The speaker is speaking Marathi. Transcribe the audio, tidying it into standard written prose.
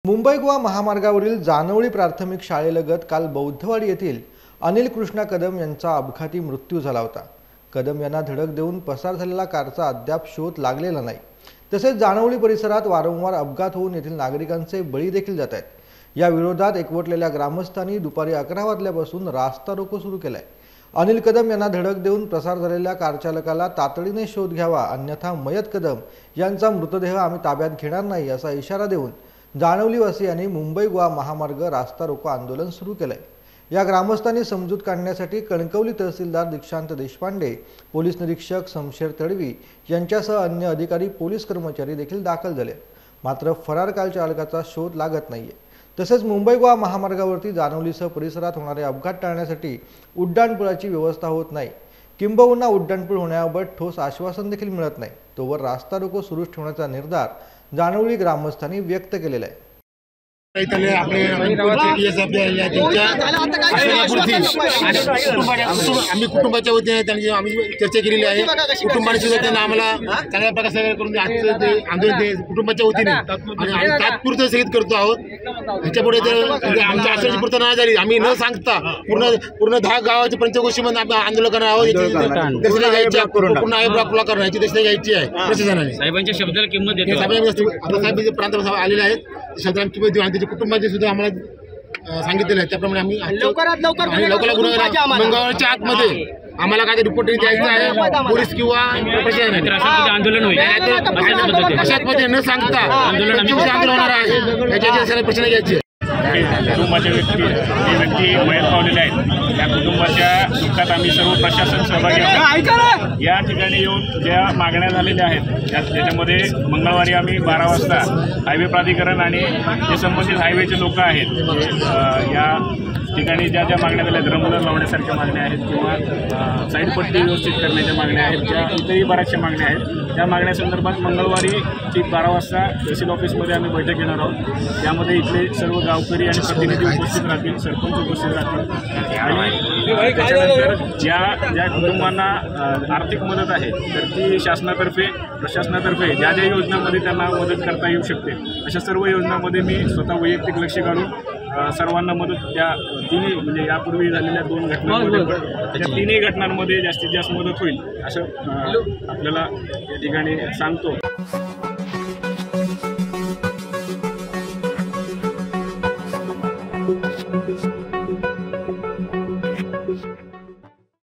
मुंबई गोवा महामार्गावरील जानवळी प्राथमिक शाळेलगत काल बौद्धवाडी येथील अनिल कृष्णा कदम यांचा अपघाती मृत्यू झाला होता। कदम यांना धडक देऊन पसार झालेल्या कारचा अद्याप शोध लागलेला नाही। तसेच जानवळी परिसरात वारंवार अपघात होऊन येथील नागरिकांचे बळी देखील जात आहेत। या विरोधात एकवटलेल्या ग्रामस्थांनी दुपारी 11 वाजल्यापासून रास्ता रोको सुरू केलाय। अनिल कदम यांना धडक देऊन पसार झालेल्या कारचालकाला तातडीने शोध घ्यावा, अन्यथा मयत कदम यांचा मृतदेह आम्ही ताब्यात घेणार नाही असा इशारा देऊन जानवलीवासियांनी मुंबई गोवा महामार्ग रास्ता रोको आंदोलन सुरू केले। या ग्रामस्थांनी समजूत काढण्यासाठी कणकवली तहसीलदार दीक्षांत देशपांडे, पोलीस निरीक्षक शमशेर तडवी यांच्यासह अन्य अधिकारी पोलीस कर्मचारी देखील दाखल झाले। मात्र फरार कार चालकाचा शोध लागत नाहीये। तसेच मुंबई गोवा महामार्गावरती जानवलीसह परिसरात होणारे अपघात टाळण्यासाठी उड्डाणपुलाची व्यवस्था होत नाही, किंबहुना उड्डाणपूल होण्याबाबत ठोस आश्वासन देखील मिळत नाही। तोवर रास्ता रोको सुरू ठेवण्याचा निर्धार जानवली ग्रामस्थांनी व्यक्त केलेला आहे। आम्ही कुटुंबाच्या वतीने त्यांनी आम्ही चर्चा केलेली आहे। कुटुंबाने सुद्धा त्यांना आम्हाला चांगल्या प्रकारे करून आंदोलन कुटुंबाच्या वतीने आणि तात्पुरतं स्थगित करतो आहोत। ह्याच्यापुढे जर आमच्या आश्वासनाची पूर्तता नाही झाली, आम्ही न सांगता पूर्ण 10 गावाची पंचगोष्ठीमध्ये आपण आंदोलन करणार आहोत। दक्षता घ्यायची, पूर्ण आई ब्लॉक करण्याची दक्षता घ्यायची आहे प्रशासनाने। साहेबांच्या शब्दाला किंमत देतो। साहेब प्रांत आलेले आहेत, शब्दाला किंमत देऊ आणि त्याच्या कुटुंबाचे सुद्धा आम्हाला सांगितलेलं आहे। त्याप्रमाणे आम्ही लवकरात मंगळवारच्या आतमध्ये आम्हाला काय रिपोर्ट द्यायचा आहे पोलीस किंवा प्रशासन आंदोलन होईल अशाच पद्धतीने न सांगता आंदोलन होणार आहे। याच्यासाठी प्रश्न घ्यायचे कुटुंबाच्या व्यक्ती मयत पावलेले आहेत। या कुटुंबाच्या दुःखात आम्ही सर्व प्रशासन सहभागी आहोत। या ठिकाणी येऊन ज्या मागण्या झालेल्या आहेत त्याच्यामध्ये मंगळवारी आम्ही 12 वाजता हायवे प्राधिकरण आणि जे संबंधित हायवेचे लोक आहेत या ठिकाणी ज्या मागण्या झाल्या आहेत, रमदान लावण्यासारख्या मागण्या आहेत किंवा साईडपट्टी व्यवस्थित करण्याच्या मागण्या आहेत, ज्या इतरही बऱ्याचशा मागण्या आहेत, त्या मागण्यासंदर्भात मंगळवारी ठीक 12 वाजता तहसील ऑफिसमध्ये आम्ही बैठक घेणार आहोत। त्यामध्ये इथले सर्व गावकरी आणि प्रतिनिधी उपस्थित राहतील, सरपंच उपस्थित राहतील आणि त्याच्यानंतर ज्या कुटुंबांना आर्थिक मदत आहे तर ती शासनातर्फे प्रशासनातर्फे ज्या योजनांमध्ये त्यांना मदत करता येऊ शकते अशा सर्व योजनांमध्ये मी स्वतः वैयक्तिक लक्ष घालून सर्वांना मदत त्या तिन्ही म्हणजे यापूर्वी झालेल्या 2 घटनांमध्ये त्या तिन्ही घटनांमध्ये जास्तीत जास्त मदत होईल असं आपल्याला या ठिकाणी सांगतो।